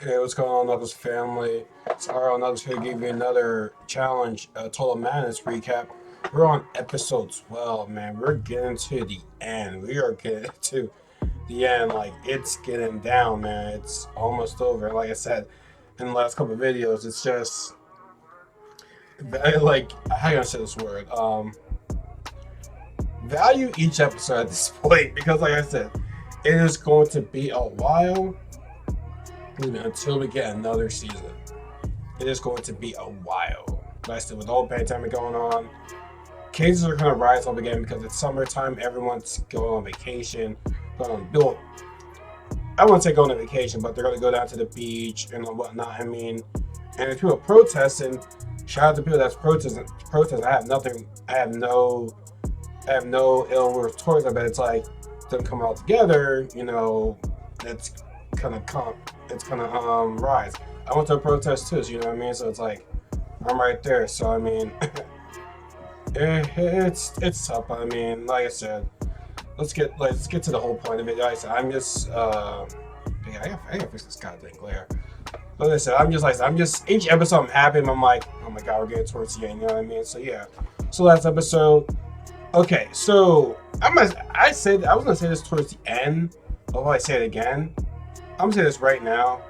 Hey, what's going on, Knuckles family? It's RL Knuckles here to give you another challenge, Total Madness recap. We're on episode 12, man. We're getting to the end. We are getting to the end. Like, it's getting down, man. It's almost over. Like I said in the last couple of videos, it's just, like, how can I say this word? Value each episode at this point because, like I said, it is going to be a while until we get another season. It is going to be a while. Like I said, with the whole pandemic going on, cases are going to rise up again because it's summertime. Everyone's going on vacation. Going on, well, I wouldn't say going on vacation, but they're going to go down to the beach and whatnot. I mean, and if people are protesting, shout out to people that's protesting. I have nothing. I have no ill will towards them. But it's like them coming all together. It's gonna come. It's gonna rise. I went to a protest too, so you know what I mean. So it's like I'm right there. So I mean, it's tough. I mean, like I said, let's get to the whole point of it. Like I said, I'm just yeah, I gotta fix this goddamn glare. Like I said, I'm just each episode I'm happy. And I'm like, oh my god, we're getting towards the end. You know what I mean? So yeah. So last episode. Okay, so I was gonna say this towards the end. But if I say it again, I'm gonna say this right now.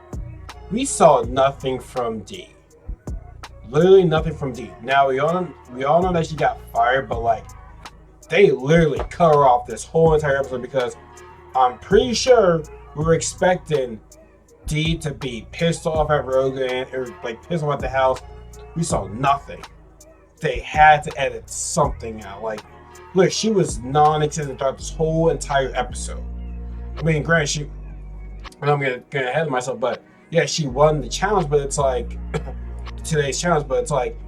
We saw nothing from D. Literally nothing from D. Now we all know that she got fired, but like they literally cut her off this whole entire episode because I'm pretty sure we were expecting D to be pissed off at Rogan or like pissed off at the house. We saw nothing. They had to edit something out. Like, look, she was non-existent throughout this whole entire episode. I mean, granted, and I'm gonna get ahead of myself, but yeah, she won the challenge, but it's like today's challenge, but it's like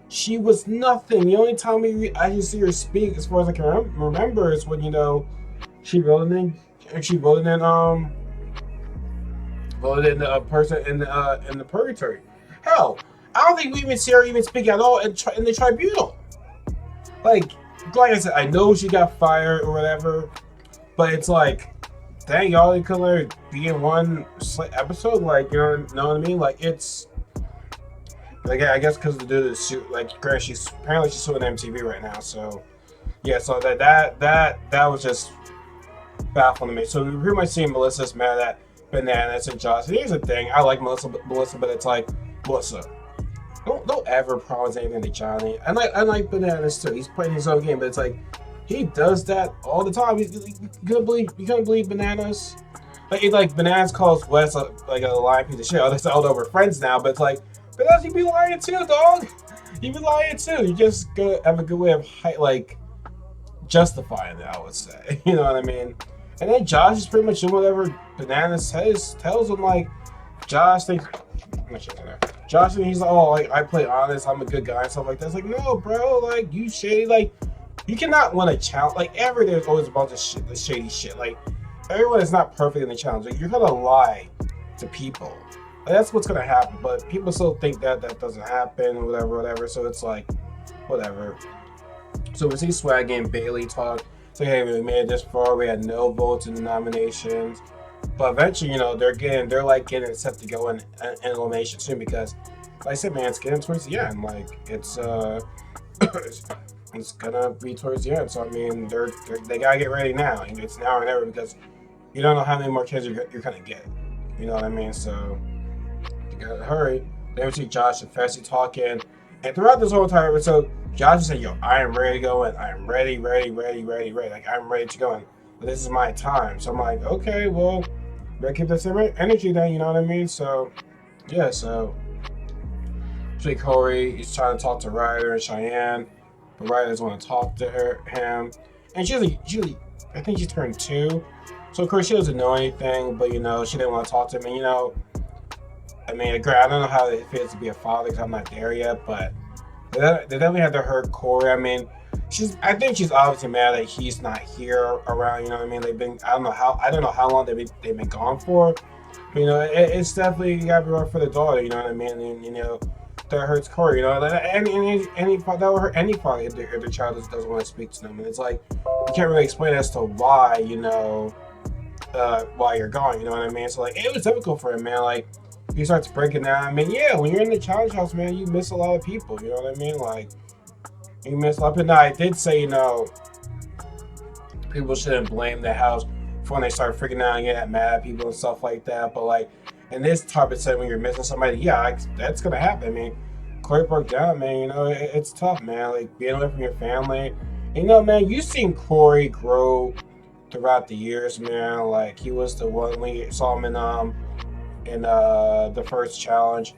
she was nothing. The only time I can see her speak, as far as I can remember, is when she voted in a person in the purgatory. Hell, I don't think we even see her even speak at all in the tribunal. Like, like I said, I know she got fired or whatever, but it's like, dang, y'all they could let her be in one episode. Like, know what I mean? Like, it's like I guess because the dude is like, Grant, she's suing MTV right now. So yeah, so that was just baffling to me. So we pretty much see Melissa's mad at Bananas and Josh. And here's the thing, I like Melissa, but it's like, Melissa, don't ever promise anything to Johnny. I like Bananas too. He's playing his own game, but it's like he does that all the time. You couldn't believe Bananas. Like Bananas calls Wes like a lying piece of shit. Although we're friends now, but it's like Bananas, you be lying too, dog. You be lying too. You just gotta have a good way of like justifying it, I would say. You know what I mean? And then Josh is pretty much doing whatever Bananas tells him. Like Josh thinks, Josh thinks he's like, oh, like I play honest, I'm a good guy and stuff like that. It's like, no, bro, like you shady, like you cannot win a challenge. Like there's always a bunch of shit, the shady shit. Like everyone is not perfect in the challenge. Like you're gonna lie to people. Like, that's what's gonna happen. But people still think that doesn't happen, whatever. So it's like, whatever. So we see Swag and Bailey talk. So hey, we made it this far. We had no votes in the nominations, but eventually, they're like getting set to go in elimination soon because, like I said, man, it's getting towards the end. Like it's gonna be towards the end. So I mean, they gotta get ready now. It's now or never because you don't know how many more kids you're gonna get. You know what I mean? So you gotta hurry. Then we see Josh and Fessy talking, and throughout this whole entire episode, Josh is saying, "Yo, I am ready to go in. I am ready. Like I'm ready to go in. But this is my time." So I'm like, okay, well, better keep that same energy then. You know what I mean? So yeah, so Corey, he's trying to talk to Ryder and Cheyenne, but Ryder doesn't want to talk to him. And I think she's turned 2, so of course she doesn't know anything. But she didn't want to talk to him. And I mean, I don't know how it feels to be a father because I'm not there yet, but they definitely had to hurt Corey. I mean, I think she's obviously mad that he's not here around. You know what I mean? I don't know how long they've been gone for. But, it's definitely gotta be rough for the daughter. You know what I mean? And that hurts Corey. Any that would hurt any father if the child doesn't want to speak to them. And it's like you can't really explain as to why. Why you're gone. You know what I mean? So like it was difficult for him, man. Like he starts breaking down. I mean, yeah, when you're in the challenge house, man, you miss a lot of people. You know what I mean? Like, you miss a lot. But now, I did say, people shouldn't blame the house for when they start freaking out and getting mad at people and stuff like that. But like, in this type of setting, when you're missing somebody, yeah, that's gonna happen. I mean, Corey broke down, man. It's tough, man. Like being away from your family. Man, you've seen Corey grow throughout the years, man. Like he was the one we saw him in the first challenge,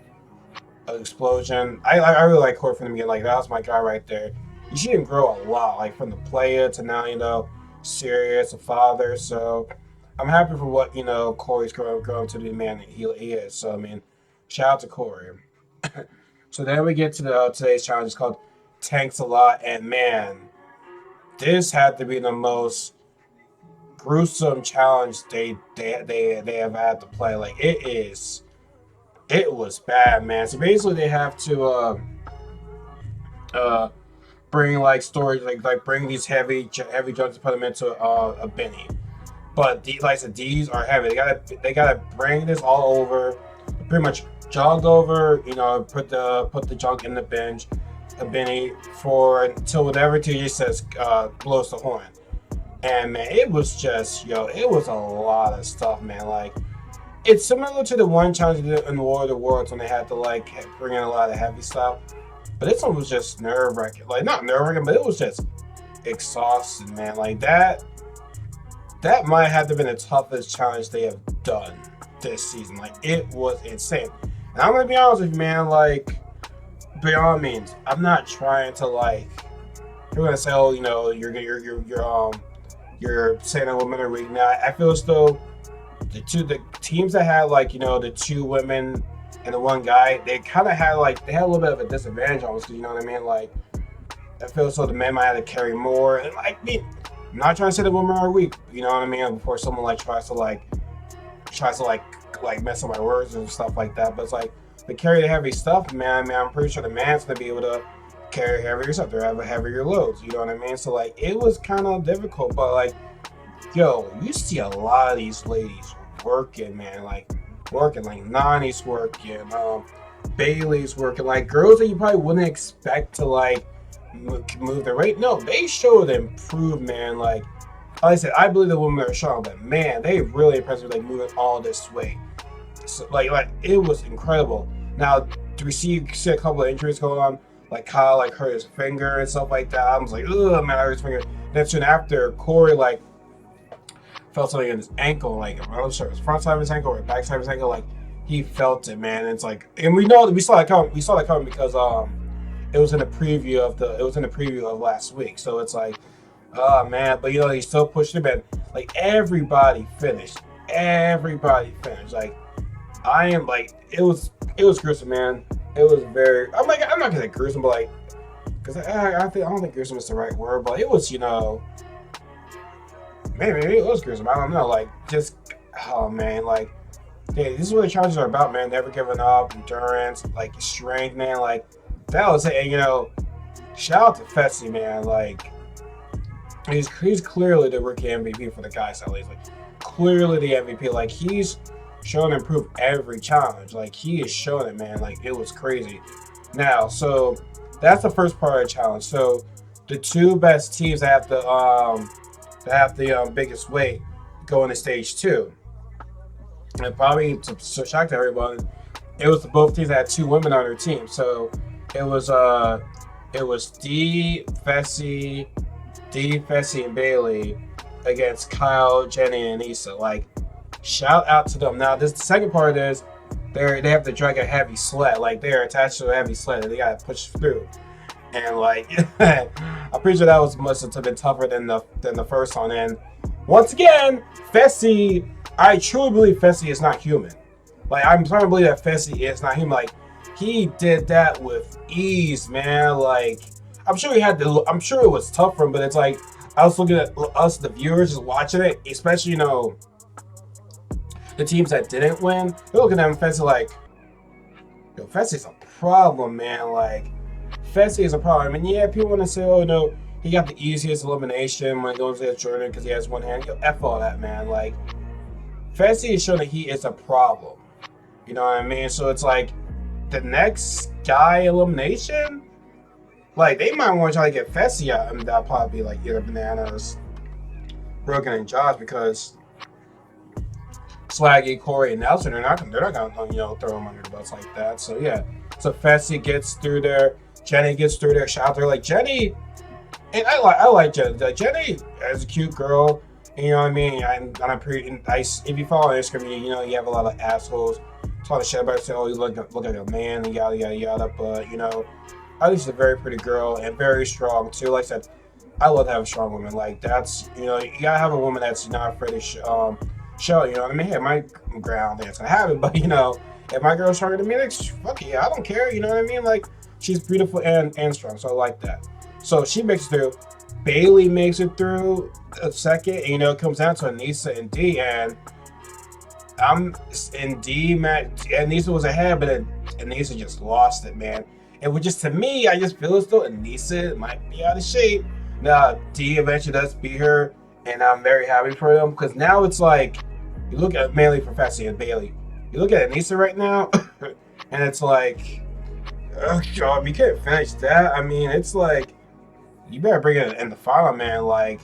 explosion. I really like Corey from the beginning. Like that was my guy right there. You see him grow a lot, like from the player to now, serious, a father. So I'm happy for what Corey's growing to be the man that he is. So I mean, shout out to Corey. So then we get to the today's challenge. It's called Tanks a Lot, and man, this had to be the most gruesome challenge they have had to play. Like it was bad, man. So basically, they have to uh bring like storage, like bring these heavy jugs and put them into a Benny. But like I said, these are heavy. They gotta bring this all over, pretty much jog over. Put the junk in the bench, a Benny for until whatever TJ says blows the horn. And man, it was just it was a lot of stuff, man. Like it's similar to the one challenge they did in War of the Worlds when they had to like bring in a lot of heavy stuff. But this one was just nerve wracking. Like not nerve wracking, but it was just exhausting, man. Like that might have to been the toughest challenge they have done this season. Like it was insane. And I'm gonna be honest with you, man. Like by all means, I'm not trying to like. You're gonna say, oh, you're saying that women are weak. Now I feel as though the teams that had like the two women and the one guy, they kind of had they had a little bit of a disadvantage almost. You know what I mean? Like I feel so the men might have to carry more. And like I'm not trying to say the women are weak. You know what I mean? Before someone tries to mess up my words and stuff like that. But it's like they carry the heavy stuff, man. I mean, I'm pretty sure the man's gonna be able to carry heavier stuff. They have heavier loads. You know what I mean? So like it was kind of difficult, but like you see a lot of these ladies working, man. Like Nani's working, Bailey's working, like girls that you probably wouldn't expect to like move their weight. No, they showed improved, man. Like I said, I believe the women are strong, but man, they really impressed me like moving all this weight. So like it was incredible. Now, do we see a couple of injuries going on? Like Kyle like hurt his finger and stuff like that. I was like, ugh, man, I hurt his finger. Then soon after, Corey like felt something in his ankle, like I'm not sure it was front side of his ankle or back side of his ankle, like he felt it, man. And it's like, and we saw that coming because it was in the preview of last week. So it's like, oh man, but he still pushed him, and like everybody finished. Like I am like it was gruesome, man. It was very. I'm not gonna say gruesome, but like, because I don't think gruesome is the right word, but it was maybe it was gruesome. I don't know. Like just oh man, like yeah, this is what the challenges are about, man. Never giving up, endurance, like strength, man. Like that was it. And shout out to Fessy, man. Like he's clearly the rookie MVP for the guys at least. Like clearly the MVP. Like he's shown improve every challenge. Like he is showing it, man. Like it was crazy. Now, so that's the first part of the challenge. So the two best teams that have the biggest weight go into stage 2. And probably to shock to everyone, it was both teams that had 2 women on their team. So it was D, Fessy, and Bailey against Kyle, Jenny, and Issa. Like, shout out to them. Now, the second part is they have to drag a heavy sled. Like, they're attached to a heavy sled that they got to push through. And like, I'm pretty sure that must have been tougher than the first one. And once again, Fessy, I truly believe Fessy is not human. Like, I'm starting to believe that Fessy is not human. Like, he did that with ease, man. Like, I'm sure I'm sure it was tough for him, but it's like, I was looking at us, the viewers, just watching it, especially, the teams that didn't win. They're looking at him, Fessy, like, yo, Fessy's a problem, man. Like, Fessy is a problem. And yeah, people want to say, oh, no, he got the easiest elimination when it goes to Jordan because he has one hand. Yo, F all that, man. Like, Fessy is showing that he is a problem. You know what I mean? So it's like the next guy elimination, like they might want to try to get Fessy out, and that'll probably be like either Bananas, Broken, and Josh because Swaggy, Corey, and Nelson they're not gonna throw them under the bus like that. So yeah, so Fessy gets through there, Jenny gets through there. Shout out there like Jenny, and I like Jenny. Like, Jenny is a cute girl. You know what I mean? If you follow Instagram, you have a lot of assholes. It's a lot of shit about say, oh, you look like a man, and yada yada yada. But I think she's a very pretty girl and very strong too. Like I said, I love to have a strong woman. Like that's you gotta have a woman that's not afraid to show. You know what I mean? Hey, my ground that's gonna happen, but if my girl's stronger than me, like fuck yeah, I don't care. You know what I mean? Like she's beautiful and strong, so I like that. So she makes it through. Bailey makes it through a second, and it comes down to Anissa and D, and I'm in D, man. Anissa was ahead, but then Anissa just lost it, man. It was just to me, I just feel as though Anissa might be out of shape. Now D eventually does beat her, and I'm very happy for them because now it's like you look at mainly for Fessy and Bailey. You look at Anissa right now, and it's like, oh god, you can't finish that. I mean, it's like. You better bring it in the final, man. Like,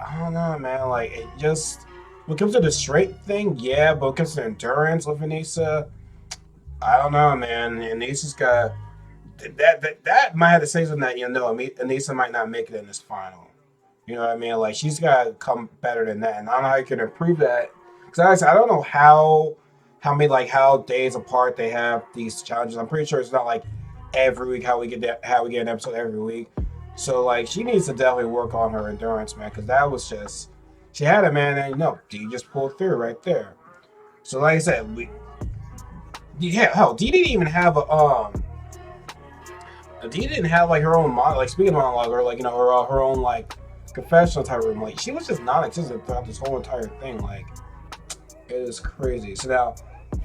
I don't know, man. Like, it just when it comes to the straight thing, yeah, but when it comes to endurance with Anissa, I don't know, man. Anissa's got that might have to say something that Anissa might not make it in this final. You know what I mean? Like, she's got to come better than that, and I don't know how you can improve that. Because I don't know how days apart they have these challenges. I'm pretty sure it's not like every week how we get an episode every week. So like she needs to definitely work on her endurance, man, because that was just she had it, man, and D just pulled through right there. So like I said, D didn't even have D didn't have like her own speaking monologue or her own like confessional type room. Like she was just non-existent throughout this whole entire thing. Like it is crazy. So now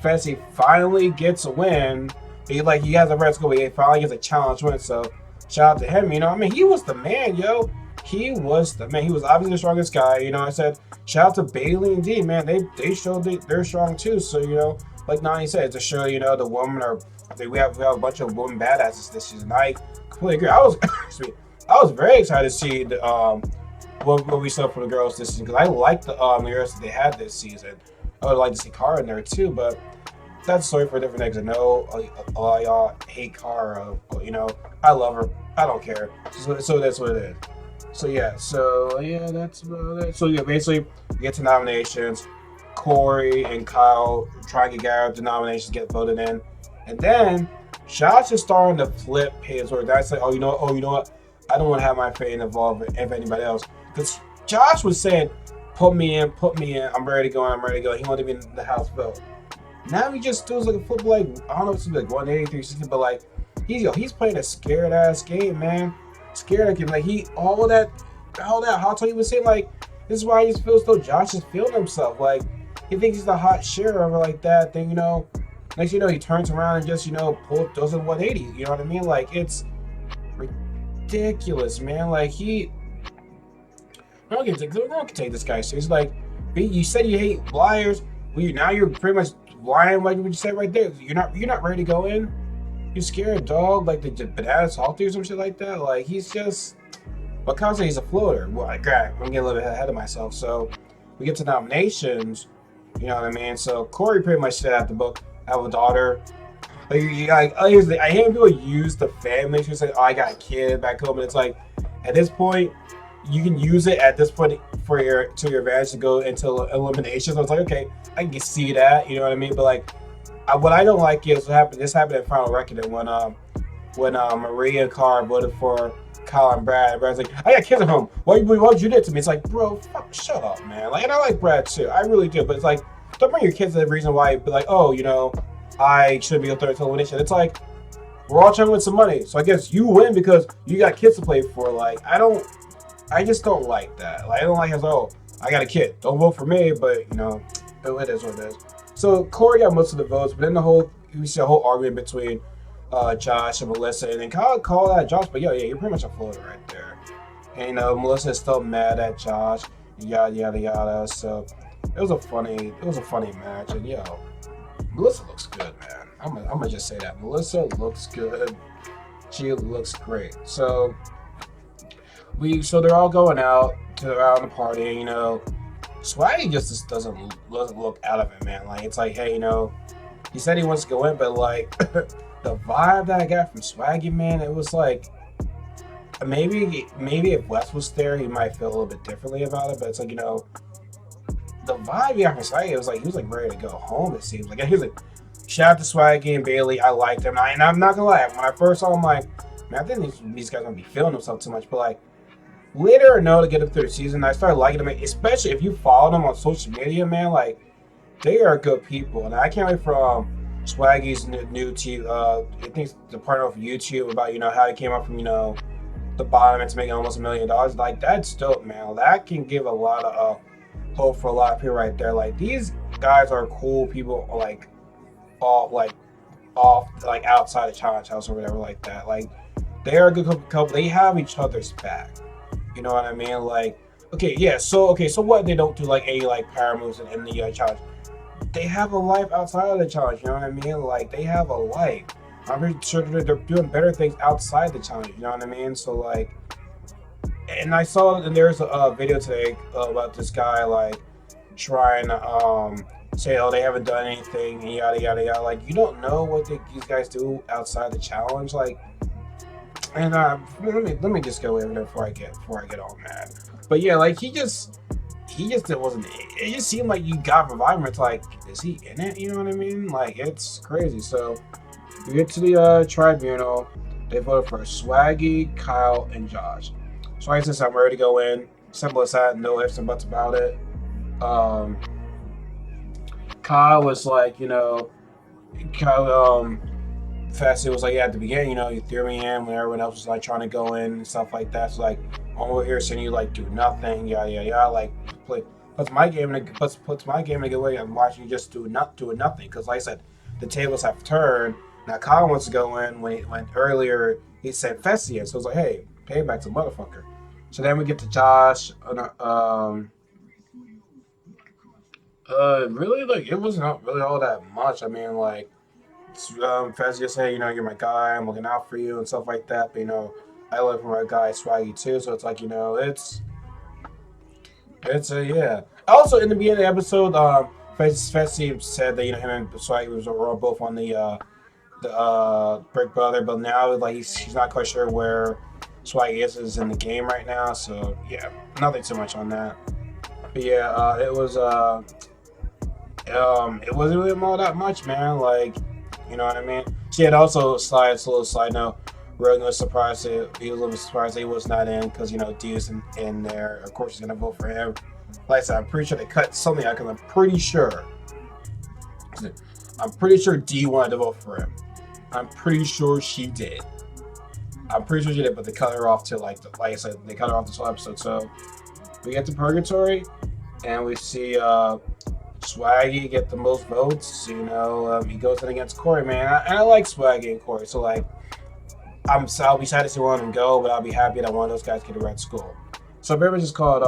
Fessy finally gets a win. He has a red school, but he finally gets a challenge win. So shout out to him. I mean, he was the man, yo. He was the man. He was obviously the strongest guy. I said shout out to Bailey and D, man. They showed they're strong too. So like Nani said, to show the women we have a bunch of women badasses this season. I completely agree. I was very excited to see what we saw for the girls this season because I like the girls that they had this season. I would like to see Cara in there too, but. That's a story for a different eggs. I know a lot of y'all hate Cara. I love her. I don't care. So that's what it is. So yeah. That's about it. So yeah, basically, we get to nominations. Corey and Kyle try to get out the nominations, get voted in, and then Josh is starting to flip his word. That's like, oh, you know what? I don't want to have my fate involved with anybody else because Josh was saying, put me in. I'm ready to go. He wanted to be in the House vote. Now he just does like a flip, like I don't know if it's like 180, 360, but like he's playing a scared ass game, man. Scared game, like all that hot talk he was saying, like this is why he just feels though Josh is feeling himself, like he thinks he's the hot share over like that. Then next he turns around and just does a 180. You know what I mean? Like it's ridiculous, man. Like I don't take this guy seriously. Like you said you hate liars. Well, now you're pretty much lying, like what you said right there. You're not ready to go in. You're scared, dog. Like the banana salty or some shit like that. Like he's just. But constantly he's a floater. Well, I'm getting a little bit ahead of myself. So we get to nominations. You know what I mean? So Corey pretty much said out the book, I have a daughter. I hear people use the family to say, oh, I got a kid back home, and it's like at this point. You can use it at this point to your advantage to go into elimination. So it's like, okay, I can see that, you know what I mean? But like, what I don't like is what happened. This happened at Final Reckoning when Maria and Cara voted for Kyle and Brad. Brad's like, I got kids at home. Why'd you do it to me? It's like, bro, shut up, man. Like, and I like Brad too. I really do. But it's like, don't bring your kids to the reason why. Be like, oh, I shouldn't be a third elimination. It's like, we're all trying to win some money. So I guess you win because you got kids to play for. Like, I just don't like that. Like, I don't like it. Oh, I got a kid. Don't vote for me, but it is what it is. So Corey got most of the votes, but then we see a whole argument between Josh and Melissa, and then Kyle called out Josh, but you're pretty much a floater right there. And Melissa is still mad at Josh, yada yada yada. So it was a funny match, and Melissa looks good, man. I'm gonna just say that. Melissa looks good. She looks great. So they're all going out to around the party, you know. Swaggy just doesn't look out of it, man. Like it's like, hey, you know, he said he wants to go in, but like the vibe that I got from Swaggy, man, it was like maybe if Wes was there, he might feel a little bit differently about it. But it's like, you know, the vibe he got from Swaggy, it was like he was like ready to go home. It seems like, and he was like, shout out to Swaggy and Bailey. I liked them, and I'm not gonna lie. When I first saw him, like, man, I think these guys gonna be feeling themselves too much. But like later, no, to get up through the season, I started liking them, especially if you follow them on social media, man. Like they are good people, and I can't wait for Swaggy's new team. I think it's the partner of YouTube about, you know, how he came up from, you know, the bottom into making almost $1 million. Like that's dope, man. That can give a lot of hope for a lot of people right there. Like these guys are cool people, like all like off like outside the challenge house or whatever like that. Like they are a good couple. They have each other's back. You know what I mean? Like so what, they don't do like any like power moves in the challenge. They have a life outside of the challenge. You know what I mean? Like they have a life. I'm pretty sure they're doing better things outside the challenge. You know what I mean? So like, and I saw, and there's a video today about this guy like trying to say, oh, they haven't done anything, and yada yada yada. Like you don't know what these guys do outside the challenge. Like, and let me just go in there before I get all mad. But yeah, like he just it wasn't. It just seemed like you got revival. It's like, is he in it? You know what I mean? Like it's crazy. So we get to the tribunal. They voted for Swaggy, Kyle, and Josh. So I said, I'm ready to go in. Simple as that. No ifs and buts about it. Kyle was like, you know, Fessy was like, yeah, at the beginning, you know, you threw me in when everyone else was like trying to go in and stuff like that. So like, I'm over here seeing you like do nothing, yada yada yada. Like, puts my game in a good way. I'm watching you just doing nothing. Because like I said, the tables have turned. Now Kyle wants to go in. When he went earlier, he said Fessy in. So it's like, hey, payback's a motherfucker. So then we get to Josh. Really, like it wasn't really all that much. I mean, like, Fez just say, you know, you're my guy. I'm looking out for you and stuff like that. But you know, I live for my guy Swaggy too. So it's like, you know, it's a yeah. Also, in the beginning of the episode, Fessy said that, you know, him and Swaggy were both on the Brick Brother, but now like he's not quite sure where Swaggy is in the game right now. So yeah, nothing too much on that. But yeah, it wasn't really all that much, man. Like, you know what I mean? She had also a little side note. Rogan was surprised that he was not in, because, you know, D was in there. Of course, he's gonna vote for him. Like I said, I'm pretty sure they cut something out, because I'm pretty sure D wanted to vote for him. I'm pretty sure she did. But they cut her off to like I said, they cut her off this whole episode. So we get to Purgatory, and we see Swaggy get the most votes. You know, he goes in against Corey, man. And I like Swaggy and Corey, so like, I'll be sad to see one of them go, but I'll be happy that one of those guys get a red skull. So everybody's just called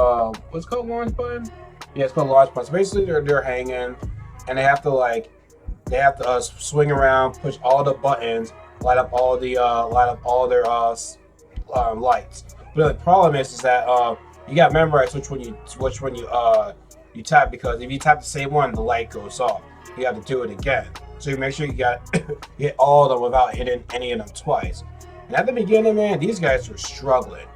what's it called, launch button? Yeah, it's called launch button. So basically, they're hanging, and they have to swing around, push all the buttons, light up all their lights. But the problem is that you got to memorize which one you tap, because if you tap the same one, the light goes off. You have to do it again. So you make sure you got hit all of them without hitting any of them twice. And at the beginning, man, these guys were struggling.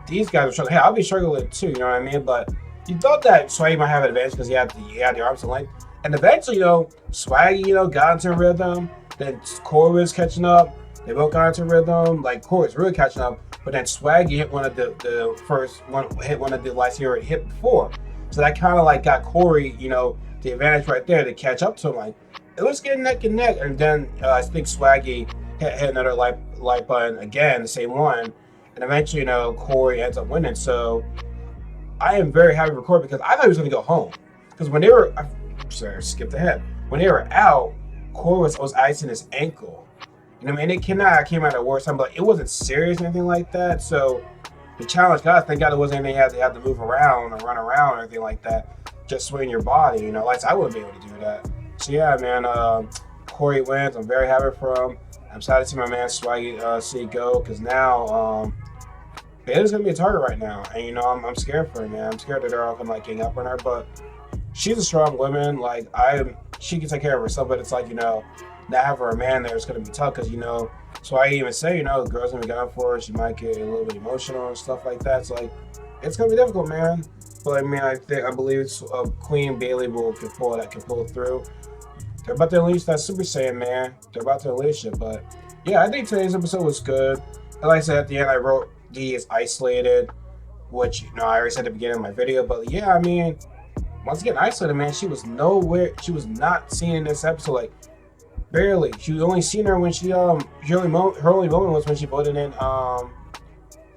Hey, I'll be struggling too, you know what I mean? But you thought that Swaggy might have an advantage because he had the arms and length. And eventually, you know, Swaggy, you know, got into rhythm. Then Corey was catching up. They both got into rhythm. Like, Corey was really catching up. But then Swaggy hit one of the lights he already hit before. So that kind of like got Corey, you know, the advantage right there to catch up to him. Like, it was getting neck and neck. And then I think Swaggy hit another light button again, the same one. And eventually, you know, Corey ends up winning. So I am very happy for Corey, because I thought he was going to go home. Because when they were, skipped ahead. When they were out, Corey was icing his ankle. You know what I mean? It came out at worst time, but it wasn't serious or anything like that. So the challenge, God, thank God it wasn't anything they had to move around or run around or anything like that. Just swing your body, you know. Like, I wouldn't be able to do that. So yeah, man. Corey wins. I'm very happy for him. I'm sad to see my man Swaggy see go because now Baylor's gonna be a target right now, and I'm scared for her, man. I'm scared that they're all gonna like gang up on her, but she's a strong woman. Like she can take care of herself, but it's like not have her a man there is gonna be tough because So I even say the girl's gonna be gone for her. She might get a little bit emotional and stuff like that. So like it's gonna be difficult, man. But I mean, I believe it's Queen Bailey can pull through. They're about to unleash that Super Saiyan, man. They're about to unleash it. But yeah, I think today's episode was good. And like I said at the end, I wrote D is isolated, which I already said at the beginning of my video. But yeah, I mean, once again, isolated, man. She was nowhere. She was not seen in this episode, like barely. She only seen her when her only moment was when she voted in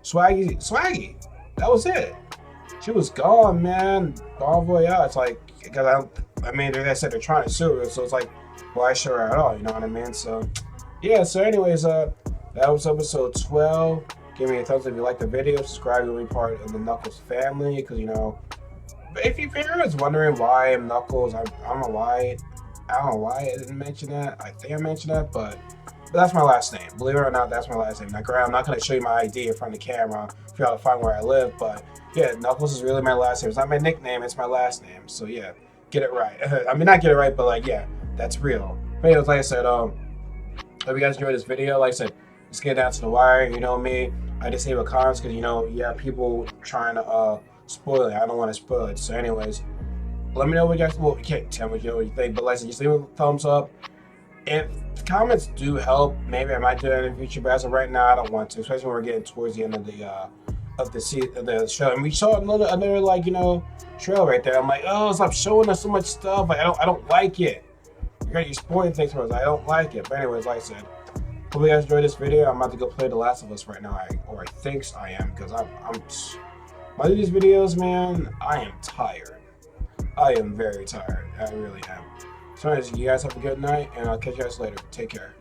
Swaggy. That was it. She was gone, man. All the way out. It's like because I mean, they said they're trying to sue her, so it's like, why show her at all? You know what I mean? So yeah. So anyways, that was episode 12. Give me a thumbs up if you like the video. Subscribe to be part of the Knuckles family, because if you're always wondering why I'm Knuckles, I don't know why. I don't know why I didn't mention that. I think I mentioned that, but that's my last name. Believe it or not, that's my last name. Now, I'm not going to show you my ID in front of the camera for y'all to find where I live, but yeah, Knuckles is really my last name. It's not my nickname, it's my last name. So yeah, get it right. I mean, not get it right, but like, yeah, that's real. But anyways, like I said, hope you guys enjoyed this video. Like I said, let's get down to the wire. You know me, I disable comments because, people trying to spoil it. I don't want to spoil it. So anyways, let me know what you guys, well, you can't tell me what you think, but like I said, just leave a thumbs up. If comments do help, maybe I might do that in the future, but as of right now, I don't want to, especially when we're getting towards the end of the show. And we saw another like, trail right there. I'm like, oh, stop showing us so much stuff. Like, I don't like it. You're spoiling things for us. I don't like it. But anyways, like I said, hope you guys enjoyed this video. I'm about to go play The Last of Us right now, I think I am, because when I do these videos, man, I am tired. I am very tired. I really am. So anyways, you guys have a good night, and I'll catch you guys later. Take care.